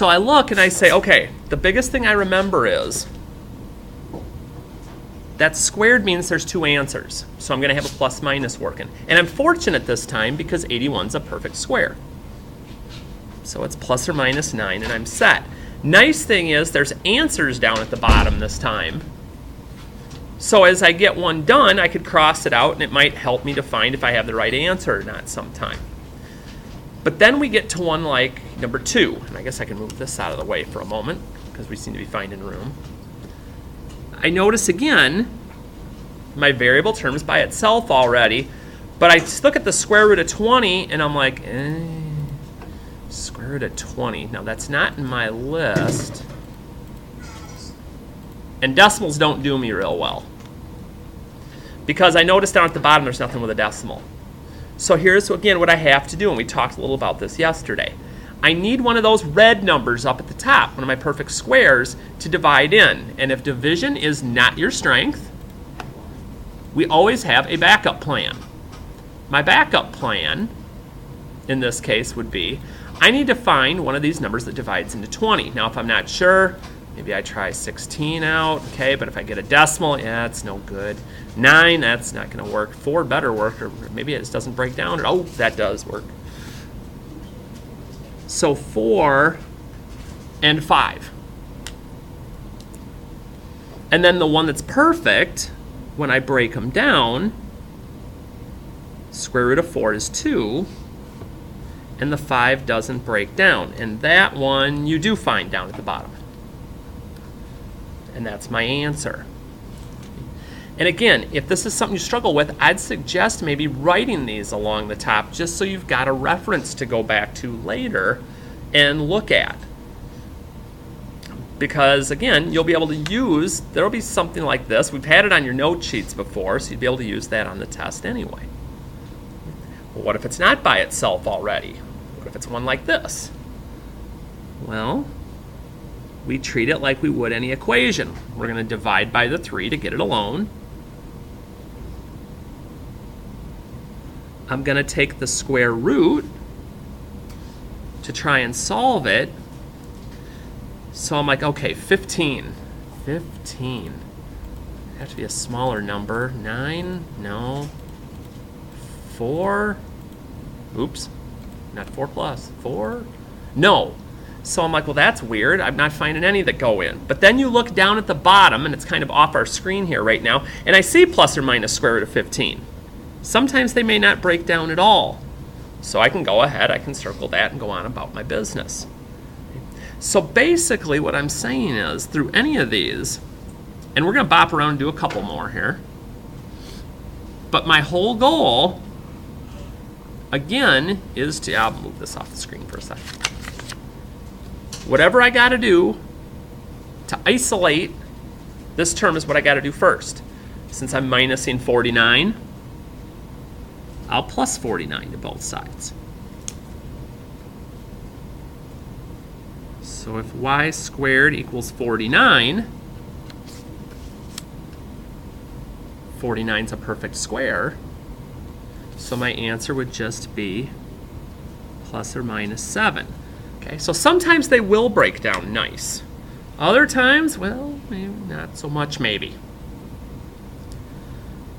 So I look and I say, okay, the biggest thing I remember is that squared means there's two answers. So I'm going to have a plus minus working. And I'm fortunate this time because 81's a perfect square. So it's plus or minus 9 and I'm set. Nice thing is there's answers down at the bottom this time. So as I get one done, I could cross it out and it might help me to find if I have the right answer or not sometime. But then we get to one like number 2. And I guess I can move this out of the way for a moment because we seem to be finding room. I notice again my variable term's by itself already, but I look at the square root of 20 and I'm like, square root of 20. Now that's not in my list. And decimals don't do me real well. Because I noticed down at the bottom there's nothing with a decimal. So here's again what I have to do, and we talked a little about this yesterday. I need one of those red numbers up at the top, one of my perfect squares, to divide in. And if division is not your strength, we always have a backup plan. My backup plan, in this case, would be I need to find one of these numbers that divides into 20. Now, if I'm not sure, maybe I try 16 out, okay, but if I get a decimal, yeah, it's no good. 9, that's not going to work. 4 better work, or maybe it just doesn't break down. Oh, that does work. So 4 and 5. And then the one that's perfect, when I break them down, square root of 4 is 2, and the 5 doesn't break down. And that one you do find down at the bottom. And that's my answer. And again, if this is something you struggle with, I'd suggest maybe writing these along the top just so you've got a reference to go back to later and look at. Because again, you'll be able to use, there'll be something like this. We've had it on your note sheets before, so you'd be able to use that on the test anyway. Well, what if it's not by itself already? What if it's one like this? Well, we treat it like we would any equation. We're going to divide by the 3 to get it alone. I'm going to take the square root to try and solve it. So I'm like, okay, 15. 15. Have to be a smaller number. 9? No. 4? Oops. Not 4 plus. 4? No. So I'm like, well, that's weird. I'm not finding any that go in. But then you look down at the bottom, and it's kind of off our screen here right now, and I see plus or minus square root of 15. Sometimes they may not break down at all. So I can go ahead, I can circle that and go on about my business. So basically what I'm saying is, through any of these, and we're going to bop around and do a couple more here, but my whole goal, again, is to, I'll move this off the screen for a second. Whatever I got to do to isolate this term is what I got to do first. Since I'm minusing 49, I'll plus 49 to both sides. So if y squared equals 49, 49 is a perfect square, so my answer would just be plus or minus 7. Okay, so sometimes they will break down nice. Other times, well, maybe not so much maybe.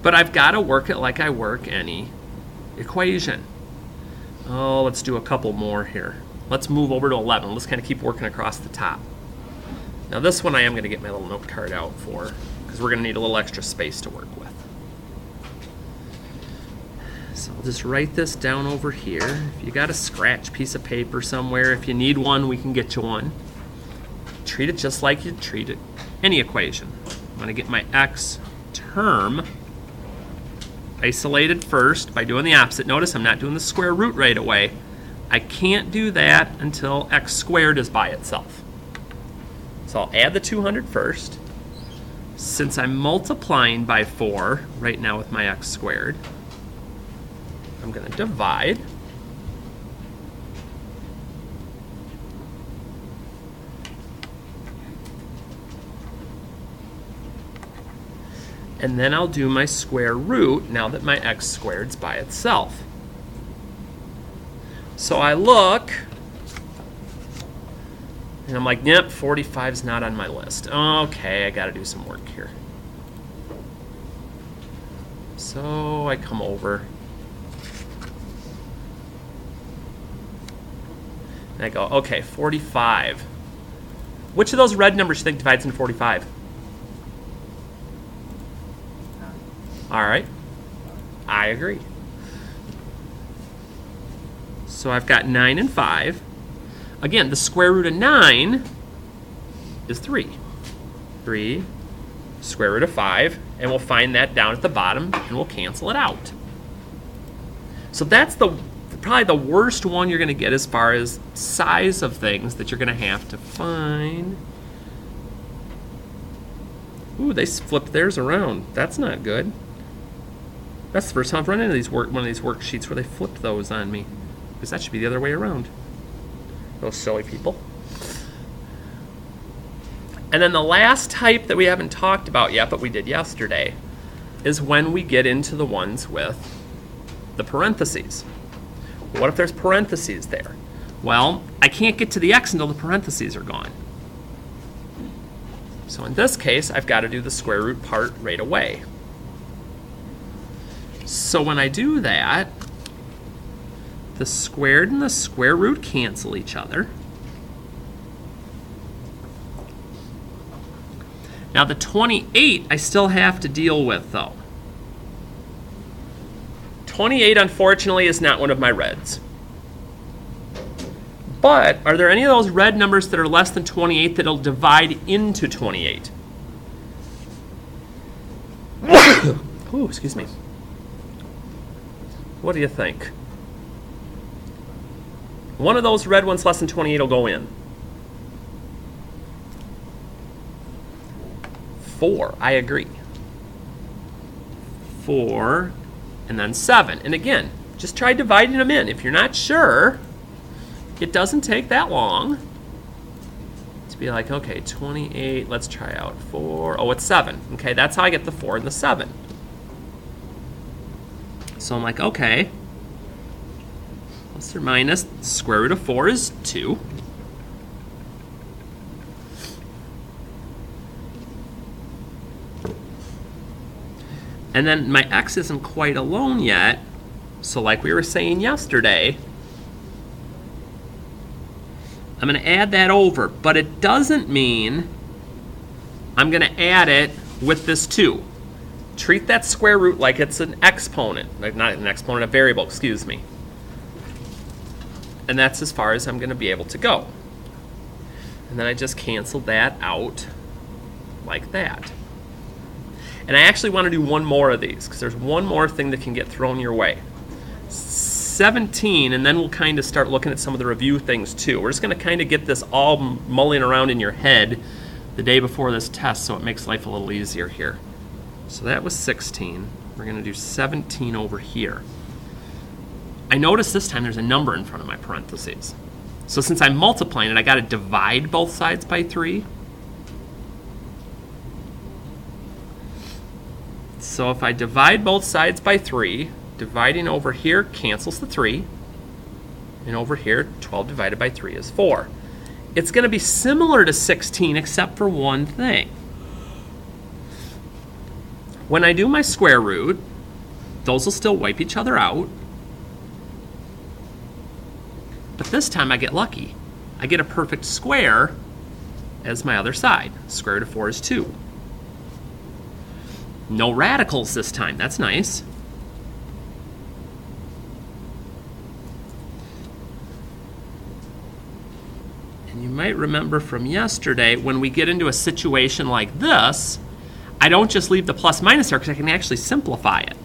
But I've got to work it like I work any equation. Oh, let's do a couple more here. Let's move over to 11. Let's kind of keep working across the top. Now this one I am going to get my little note card out for, because we're going to need a little extra space to work with. So I'll just write this down over here. If you got a scratch piece of paper somewhere, if you need one, we can get you one. Treat it just like you'd treat it any equation. I'm going to get my x term isolated first by doing the opposite. Notice I'm not doing the square root right away. I can't do that until x squared is by itself. So I'll add the 200 first. Since I'm multiplying by 4 right now with my x squared, I'm going to divide. And then I'll do my square root now that my x squared's by itself. So I look, And I'm like, yep, 45's not on my list. Okay, I got to do some work here. So I come over. And I go, okay, 45. Which of those red numbers do you think divides into 45? All right. I agree. So I've got 9 and 5. Again, the square root of 9 is 3. 3, square root of 5, and we'll find that down at the bottom, and we'll cancel it out. So that's probably the worst one you're going to get as far as size of things that you're going to have to find. Ooh, they flipped theirs around. That's not good. That's the first time I've run into one of these worksheets where they flipped those on me. Because that should be the other way around. Those silly people. And then the last type that we haven't talked about yet, but we did yesterday, is when we get into the ones with the parentheses. What if there's parentheses there? Well, I can't get to the x until the parentheses are gone. So in this case, I've got to do the square root part right away. So when I do that, the squared and the square root cancel each other. Now the 28 I still have to deal with though. 28 unfortunately is not one of my reds. But are there any of those red numbers that are less than 28 that'll divide into 28? Ooh, excuse me. What do you think? One of those red ones less than 28 will go in. 4, I agree. 4, and then 7. And again, just try dividing them in. If you're not sure, it doesn't take that long to be like, okay, 28, let's try out 4. Oh, it's 7. Okay, that's how I get the 4 and the 7. So I'm like, okay, plus or minus, the square root of 4 is 2. And then my x isn't quite alone yet, so like we were saying yesterday, I'm going to add that over, but it doesn't mean I'm going to add it with this 2. Treat that square root like it's an exponent, like not an exponent, a variable, excuse me. And that's as far as I'm going to be able to go. And then I just cancel that out like that. And I actually want to do one more of these because there's one more thing that can get thrown your way. 17, and then we'll kind of start looking at some of the review things too. We're just going to kind of get this all mulling around in your head the day before this test so it makes life a little easier here. So that was 16. We're going to do 17 over here. I notice this time there's a number in front of my parentheses. So since I'm multiplying it, I got to divide both sides by 3. So if I divide both sides by 3, dividing over here cancels the 3. And over here, 12 divided by 3 is 4. It's going to be similar to 16 except for one thing. When I do my square root, those will still wipe each other out. But this time I get lucky. I get a perfect square as my other side. Square root of 4 is 2. No radicals this time. That's nice. And you might remember from yesterday, when we get into a situation like this, I don't just leave the plus minus there because I can actually simplify it.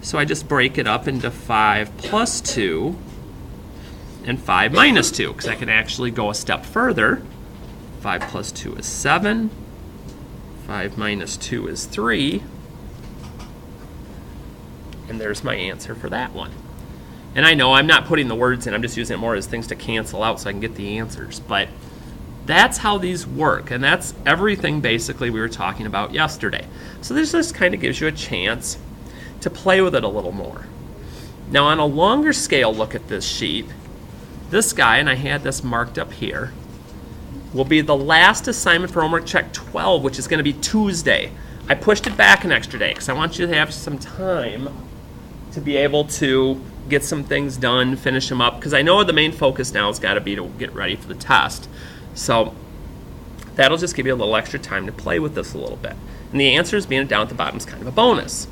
So I just break it up into 5 plus 2 and 5 minus 2 because I can actually go a step further. 5 plus 2 is 7. 5 minus 2 is 3. And there's my answer for that one. And I know I'm not putting the words in, I'm just using it more as things to cancel out so I can get the answers. But that's how these work, and that's everything basically we were talking about yesterday. So this just kind of gives you a chance to play with it a little more. Now on a longer scale look at this sheet, this guy, and I had this marked up here, will be the last assignment for homework check 12, which is going to be Tuesday. I pushed it back an extra day because I want you to have some time to be able to get some things done, finish them up, because I know the main focus now has got to be to get ready for the test. So that'll just give you a little extra time to play with this a little bit. And the answers being down at the bottom is kind of a bonus.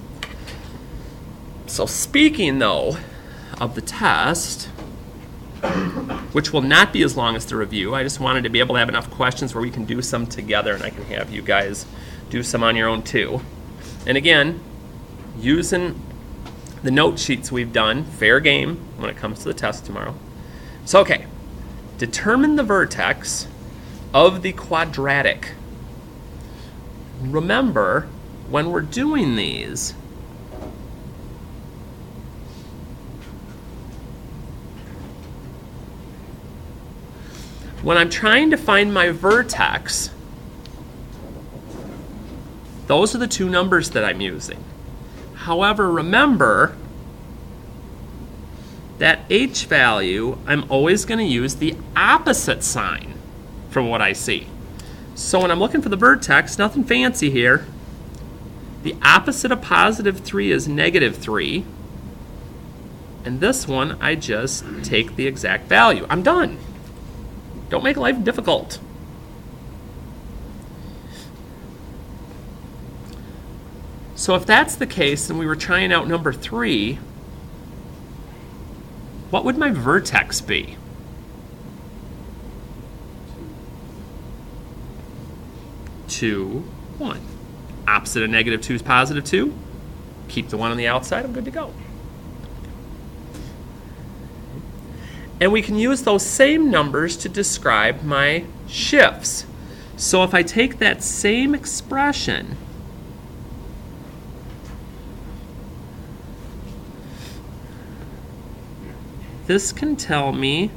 So speaking, though, of the test, which will not be as long as the review, I just wanted to be able to have enough questions where we can do some together and I can have you guys do some on your own too. And again, using the note sheets we've done, fair game when it comes to the test tomorrow. So, okay, determine the vertex of the quadratic. Remember, when we're doing these, when I'm trying to find my vertex, those are the two numbers that I'm using. However, remember that h value, I'm always going to use the opposite sign from what I see. So when I'm looking for the vertex, nothing fancy here. The opposite of positive 3 is negative 3. And this one, I just take the exact value. I'm done. Don't make life difficult. So if that's the case and we were trying out number 3, what would my vertex be? 2, 1. Opposite of negative 2 is positive 2. Keep the 1 on the outside, I'm good to go. And we can use those same numbers to describe my shifts. So if I take that same expression this can tell me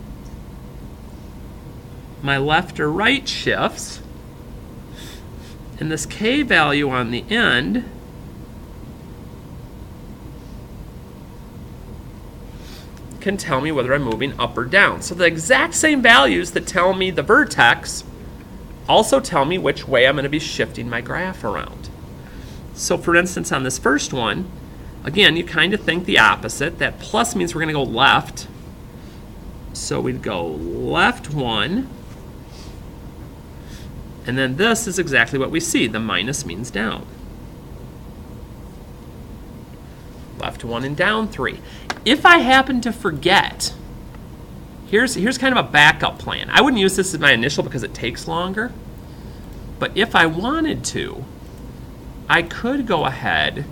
my left or right shifts, and this k value on the end can tell me whether I'm moving up or down. So the exact same values that tell me the vertex also tell me which way I'm going to be shifting my graph around. So for instance, on this first one, again, you kind of think the opposite. That plus means we're going to go left. So we'd go left 1. And then this is exactly what we see. The minus means down. Left 1 and down 3. If I happen to forget, here's kind of a backup plan. I wouldn't use this as my initial because it takes longer. But if I wanted to, I could go ahead,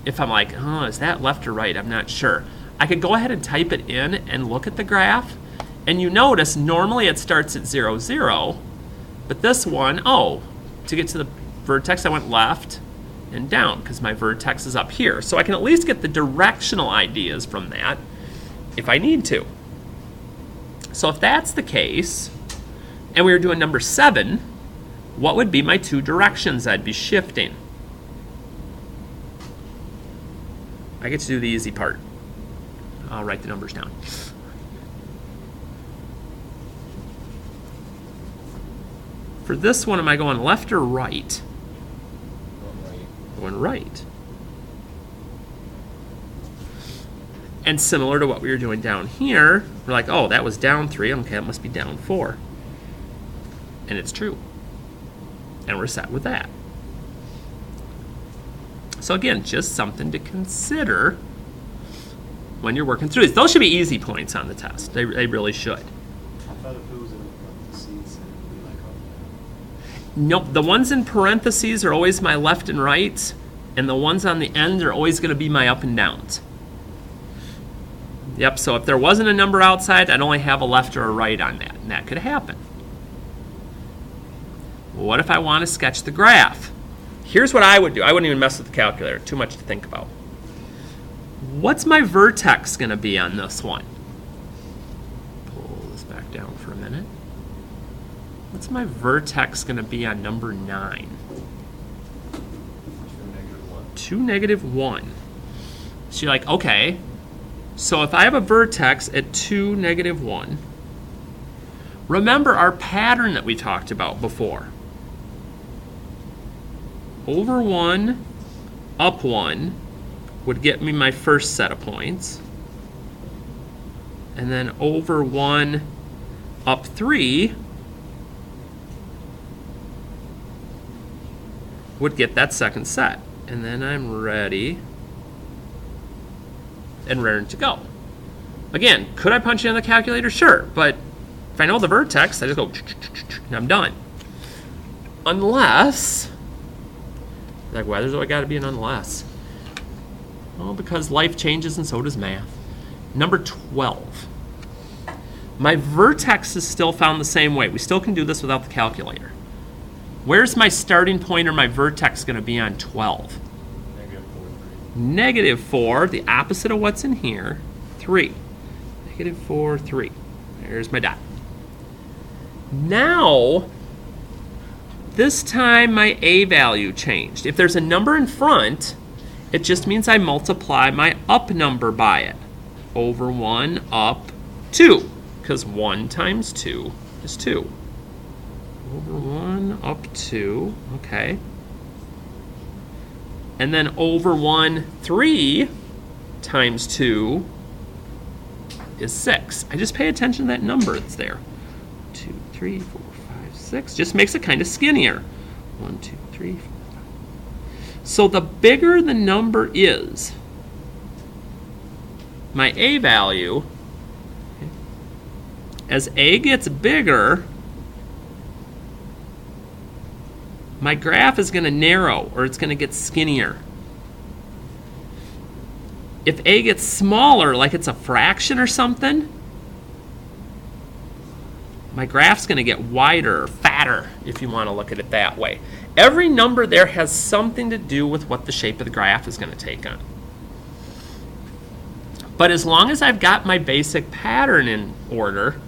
if I'm like, oh, is that left or right? I'm not sure. I could go ahead and type it in and look at the graph. And you notice normally it starts at 0, 0. But this one, oh, to get to the vertex, I went left and down because my vertex is up here. So I can at least get the directional ideas from that if I need to. So if that's the case, and we were doing number 7, what would be my 2 directions I'd be shifting? I get to do the easy part. I'll write the numbers down. For this one, am I going left or right? Going right. And similar to what we were doing down here, we're like, oh, that was down 3. Okay, it must be down 4. And it's true. And we're set with that. So again, just something to consider when you're working through these. Those should be easy points on the test. They really should. I thought if it was in parentheses, it would be like up Nope, the ones in parentheses are always my left and right, and the ones on the end are always going to be my up and downs. Yep, so if there wasn't a number outside, I'd only have a left or a right on that, and that could happen. What if I want to sketch the graph? Here's what I would do. I wouldn't even mess with the calculator. Too much to think about. What's my vertex going to be on this one? Pull this back down for a minute. What's my vertex going to be on number 9? 2, negative 1. So you're like, okay, so if I have a vertex at 2, negative 1, Remember our pattern that we talked about before. Over 1, up 1 would get me my first set of points. And then over 1, up 3 would get that second set. And then I'm ready and raring to go. Again, could I punch it on the calculator? Sure, but if I know the vertex, I just go and I'm done. Unless, like, why there's always got to be an unless? Well, because life changes and so does math. Number 12. My vertex is still found the same way. We still can do this without the calculator. Where's my starting point or my vertex going to be on 12? Negative 4, the opposite of what's in here, 3. Negative 4, 3. There's my dot. Now, this time my A value changed. If there's a number in front, it just means I multiply my up number by it. Over 1, up 2. Because 1 times 2 is 2. Over 1, up 2. Okay. And then over 1, 3 times 2 is 6. I just pay attention to that number that's there. 2, 3, 4, 5, 6. Just makes it kind of skinnier. 1, 2, 3, 4, 5. So the bigger the number is, my A value, as A gets bigger, my graph is going to narrow, or it's going to get skinnier. If A gets smaller, like it's a fraction or something, my graph's going to get wider or fatter, if you want to look at it that way. Every number there has something to do with what the shape of the graph is going to take on. But as long as I've got my basic pattern in order,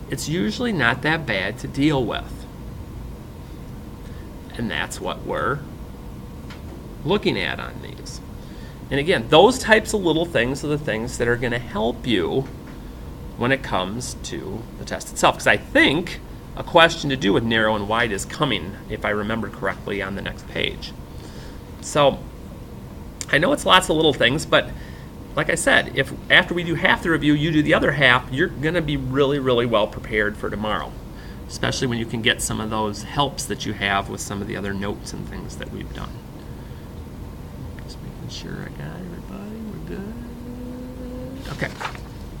it's usually not that bad to deal with. And that's what we're looking at on these. And again, those types of little things are the things that are going to help you when it comes to the test itself. Because I think a question to do with narrow and wide is coming, if I remember correctly, on the next page. So I know it's lots of little things, but like I said, if after we do half the review, you do the other half, you're going to be really, really well prepared for tomorrow. Especially when you can get some of those helps that you have with some of the other notes and things that we've done. Just making sure I got everybody. We're good. Okay,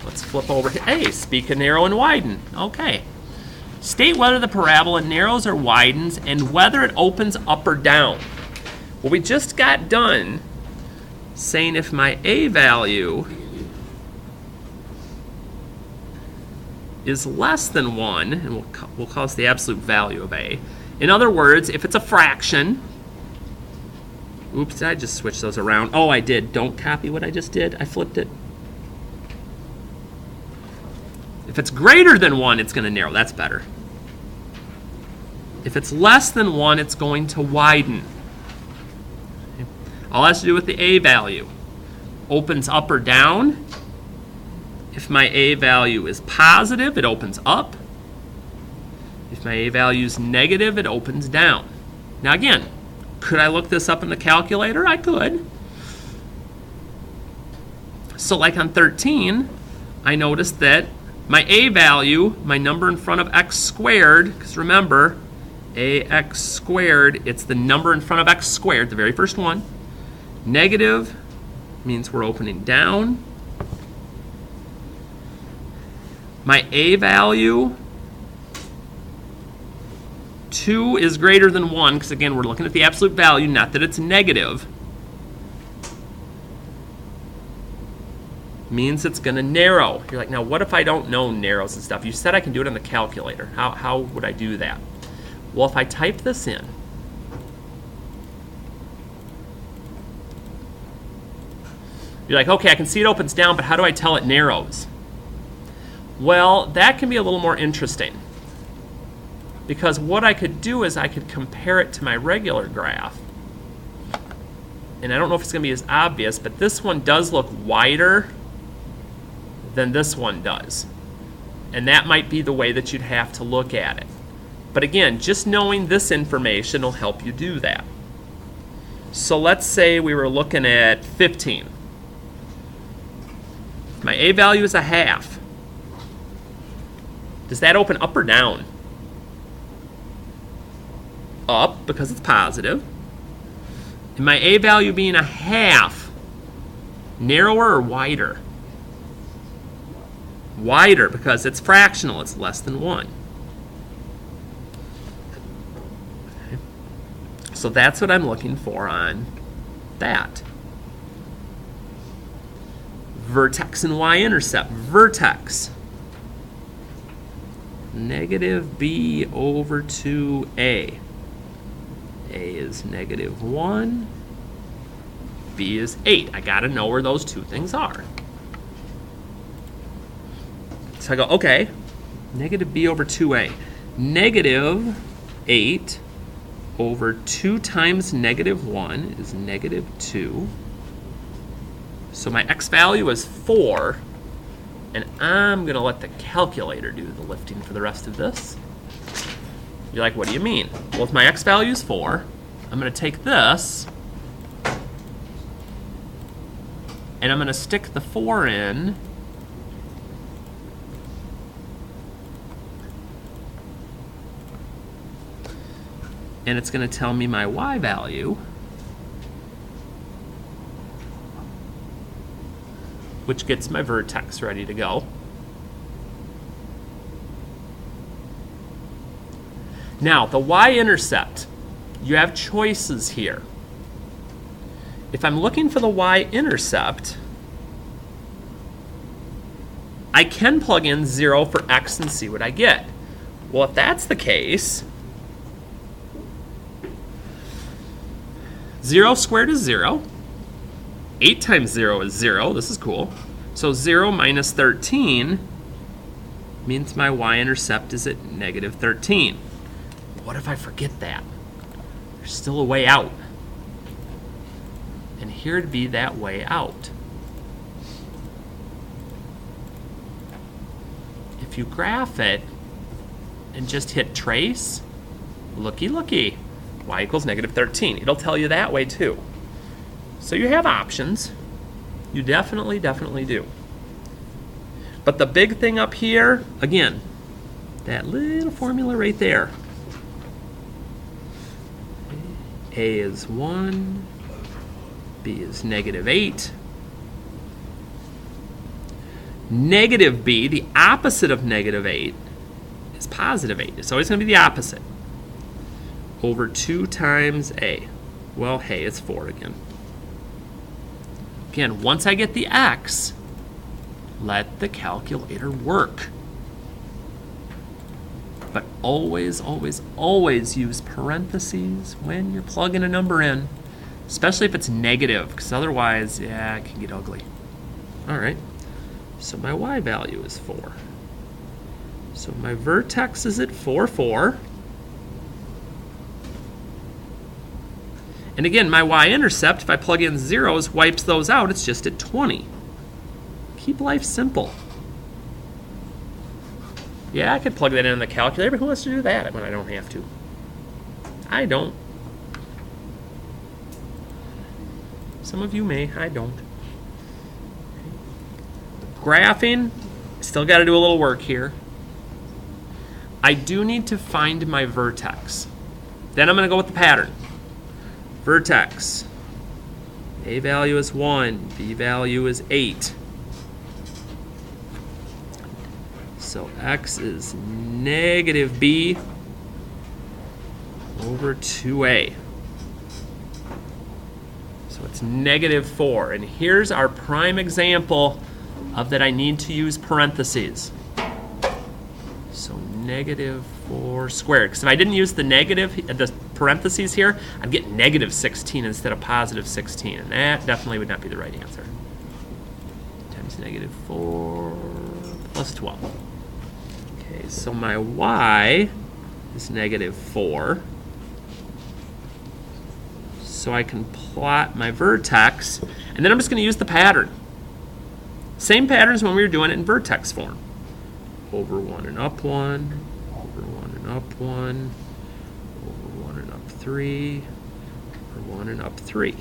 let's flip over here. Hey, speak of narrow and widen. Okay. State whether the parabola narrows or widens and whether it opens up or down. Well, we just got done saying if my A value is less than 1, and we'll call this the absolute value of A. In other words, if it's a fraction, oops, did I just switch those around? Oh, I did. Don't copy what I just did. I flipped it. If it's greater than 1, it's going to narrow. That's better. If it's less than 1, it's going to widen. All that has to do with the A value. Opens up or down. If my A value is positive, it opens up. If my A value is negative, it opens down. Now again, could I look this up in the calculator? I could. So like on 13, I noticed that my A value, my number in front of x squared, because remember, ax squared, it's the number in front of x squared, the very first one. Negative means we're opening down. My A value, 2 is greater than 1, because again, we're looking at the absolute value, not that it's negative. Means it's going to narrow. You're like, now what if I don't know narrows and stuff? You said I can do it on the calculator. How would I do that? Well, if I type this in, you're like, okay, I can see it opens down, but how do I tell it narrows? Well, that can be a little more interesting, because what I could do is I could compare it to my regular graph. And I don't know if it's going to be as obvious, but this one does look wider than this one does. And that might be the way that you'd have to look at it. But again, just knowing this information will help you do that. So let's say we were looking at 15. My a value is a half. Does that open up or down? Up, because it's positive. And my a value being a half, narrower or wider? Wider, because it's fractional, it's less than 1. Okay. So that's what I'm looking for on that. Vertex and y-intercept. Vertex. Negative b over 2a. A is negative 1. B is 8. I got to know where those two things are. So I go, okay, negative b over 2a. Negative 8 over 2 times negative 1 is negative 2. So my x value is 4. And I'm going to let the calculator do the lifting for the rest of this. You're like, what do you mean? Well, if my x value is 4, I'm going to take this, and I'm going to stick the 4 in, and it's going to tell me my y value, which gets my vertex ready to go. Now, the y-intercept, you have choices here. If I'm looking for the y-intercept, I can plug in 0 for x and see what I get. Well, if that's the case, 0 squared is 0. 8 times 0 is 0. This is cool. So 0 minus 13 means my y-intercept is at negative 13. What if I forget that? There's still a way out. And here'd be that way out. If you graph it and just hit trace, looky, looky, y equals negative 13. It'll tell you that way too. So you have options. You definitely do. But the big thing up here, again, that little formula right there. A is 1, B is negative 8. Negative b, the opposite of negative 8, is positive 8. It's always going to be the opposite. Over 2 times a. Well, hey, it's 4 again. Again, once I get the x, let the calculator work. But always, always, always use parentheses when you're plugging a number in, especially if it's negative, because otherwise, yeah, it can get ugly. All right, so my y value is 4. So my vertex is at 4, 4. And again, my y-intercept, if I plug in zeros, wipes those out. It's just at 20. Keep life simple. Yeah, I could plug that in the calculator, but who wants to do that when I don't have to? I don't. Some of you may, I don't. Graphing, still got to do a little work here. I do need to find my vertex. Then I'm going to go with the pattern. Vertex. A value is 1, B value is 8. So x is negative b over 2a. So it's negative 4. And here's our prime example of that I need to use parentheses. So negative 4 squared. Because if I didn't use the parentheses here, I'd get negative 16 instead of positive 16. And that definitely would not be the right answer. Times negative 4 plus 12. Okay, so my y is negative 4. So I can plot my vertex, and then I'm just going to use the pattern. Same pattern as when we were doing it in vertex form. over 1 and up 1, over 1 and up 1, over 1 and up 3, over 1 and up 3.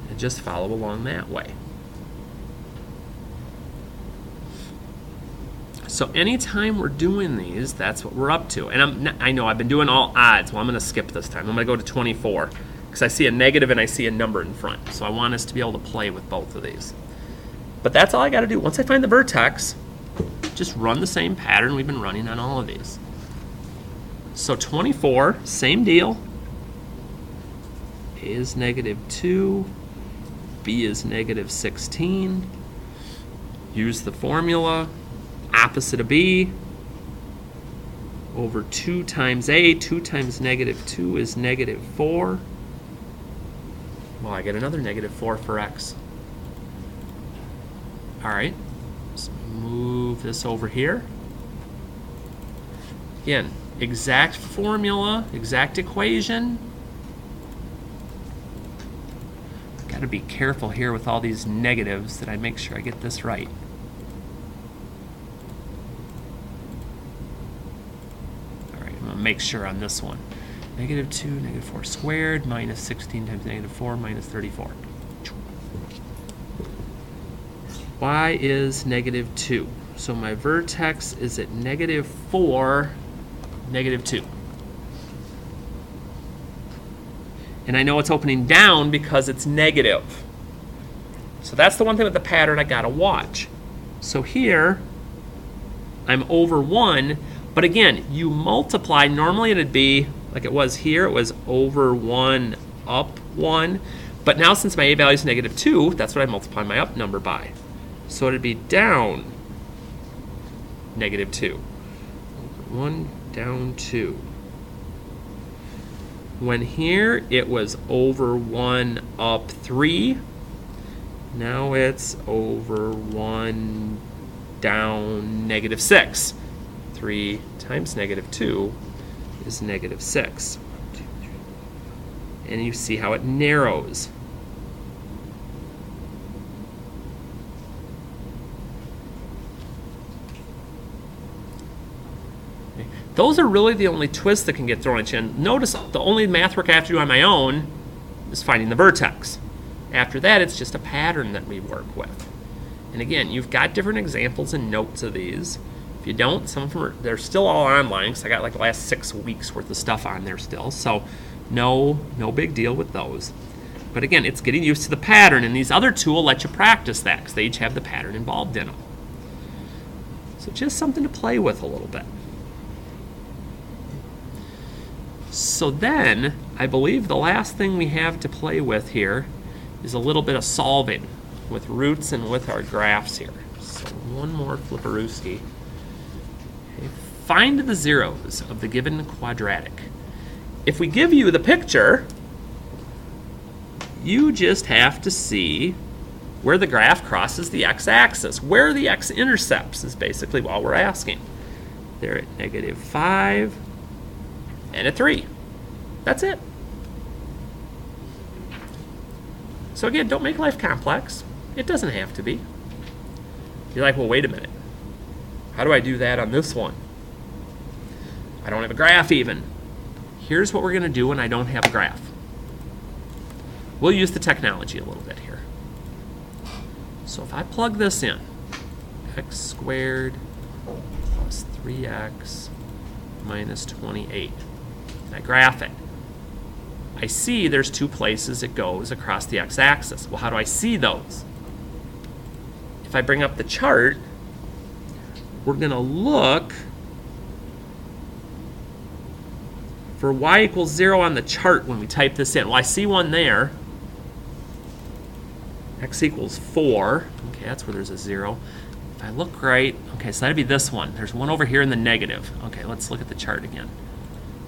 And just follow along that way. So anytime we're doing these, that's what we're up to. And I know I've been doing all odds. Well, I'm going to skip this time. I'm going to go to 24 because I see a negative and I see a number in front. So I want us to be able to play with both of these. But that's all I got to do. Once I find the vertex, just run the same pattern we've been running on all of these. So 24, same deal. A is -2, B is -16. Use the formula. Opposite of B, over 2 times A, 2 times -2 is -4. Well, I get another -4 for X. All right, let's move this over here. Again, exact formula, exact equation. Got to be careful here with all these negatives that I make sure I get this right. Make sure on this one. -2, -4 squared, minus 16 times -4, minus 34. Y is -2. So my vertex is at -4, -2. And I know it's opening down because it's negative. So that's the one thing with the pattern I gotta watch. So here, I'm over 1. But again, you multiply, normally it'd be, like it was here, it was over 1, up 1. But now since my A value is -2, that's what I multiply my up number by. So it'd be down -2. 1, down 2. When here it was over 1, up 3. Now it's over 1, down -6. 3 times -2 is -6. And you see how it narrows. Okay. Those are really the only twists that can get thrown at you. And notice the only math work I have to do on my own is finding the vertex. After that, it's just a pattern that we work with. And again, you've got different examples and notes of these. If you don't, some of them they're still all online because I got like the last 6 weeks worth of stuff on there still. So no big deal with those. But again, it's getting used to the pattern, and these other two will let you practice that because they each have the pattern involved in them. So just something to play with a little bit. So then, I believe the last thing we have to play with here is a little bit of solving with roots and with our graphs here. So one more flipperooski. Find the zeros of the given quadratic. If we give you the picture, you just have to see where the graph crosses the x-axis. Where the x-intercepts is basically what we're asking. They're at -5 and a 3. That's it. So again, don't make life complex. It doesn't have to be. You're like, well, wait a minute. How do I do that on this one? I don't have a graph even. Here's what we're going to do when I don't have a graph. We'll use the technology a little bit here. So if I plug this in, x squared plus 3x minus 28, and I graph it, I see there's 2 places it goes across the x-axis. Well, how do I see those? If I bring up the chart, we're going to look for y equals 0 on the chart when we type this in. Well, I see one there. X equals 4. Okay, that's where there's a 0. If I look right, okay, so that'd be this one. There's one over here in the negative. Okay, let's look at the chart again.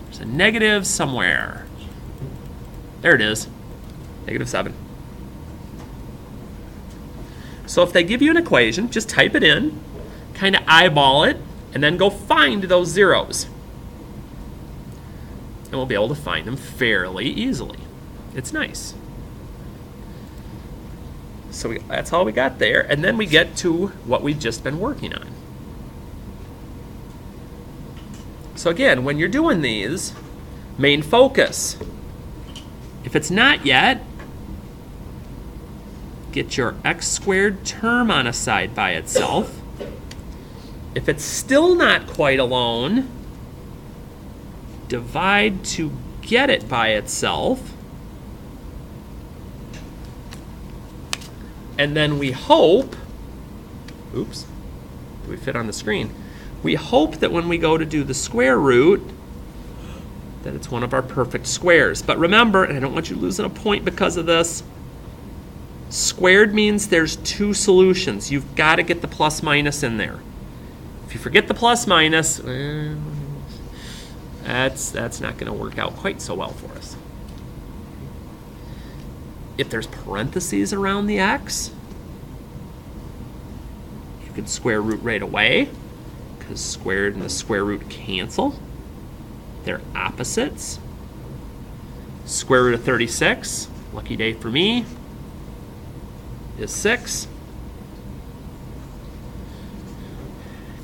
There's a negative somewhere. There it is, -7. So if they give you an equation, just type it in, kind of eyeball it, and then go find those zeros. And we'll be able to find them fairly easily. It's nice. So that's all we got there. And then we get to what we've just been working on. So again, when you're doing these, main focus. If it's not yet, get your x squared term on a side by itself. If it's still not quite alone, divide to get it by itself. And then we hope, oops, do we fit on the screen? We hope that when we go to do the square root, that it's one of our perfect squares. But remember, and I don't want you losing a point because of this, squared means there's two solutions. You've got to get the plus minus in there. If you forget the plus minus, that's not going to work out quite so well for us. If there's parentheses around the x, you can square root right away, because squared and the square root cancel. They're opposites. Square root of 36, lucky day for me, is 6.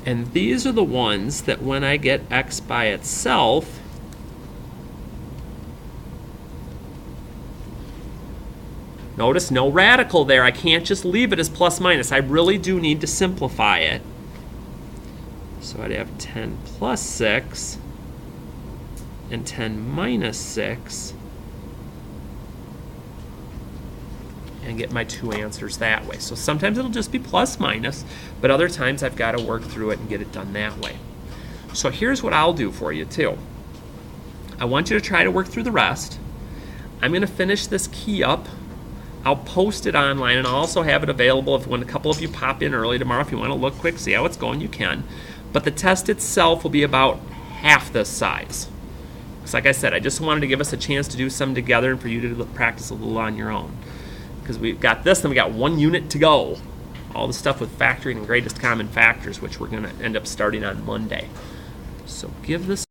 And these are the ones that when I get x by itself, notice no radical there. I can't just leave it as plus minus. I really do need to simplify it. So I'd have 10 plus 6 and 10 minus 6 and get my two answers that way. So sometimes it'll just be plus minus, but other times I've got to work through it and get it done that way. So here's what I'll do for you too. I want you to try to work through the rest. I'm going to finish this key up. I'll post it online, and I'll also have it available if when a couple of you pop in early tomorrow. If you want to look quick, see how it's going, you can. But the test itself will be about half this size. Because like I said, I just wanted to give us a chance to do some together and for you to practice a little on your own. Because we've got this, then we got 1 unit to go. All the stuff with factoring and greatest common factors, which we're going to end up starting on Monday. So give this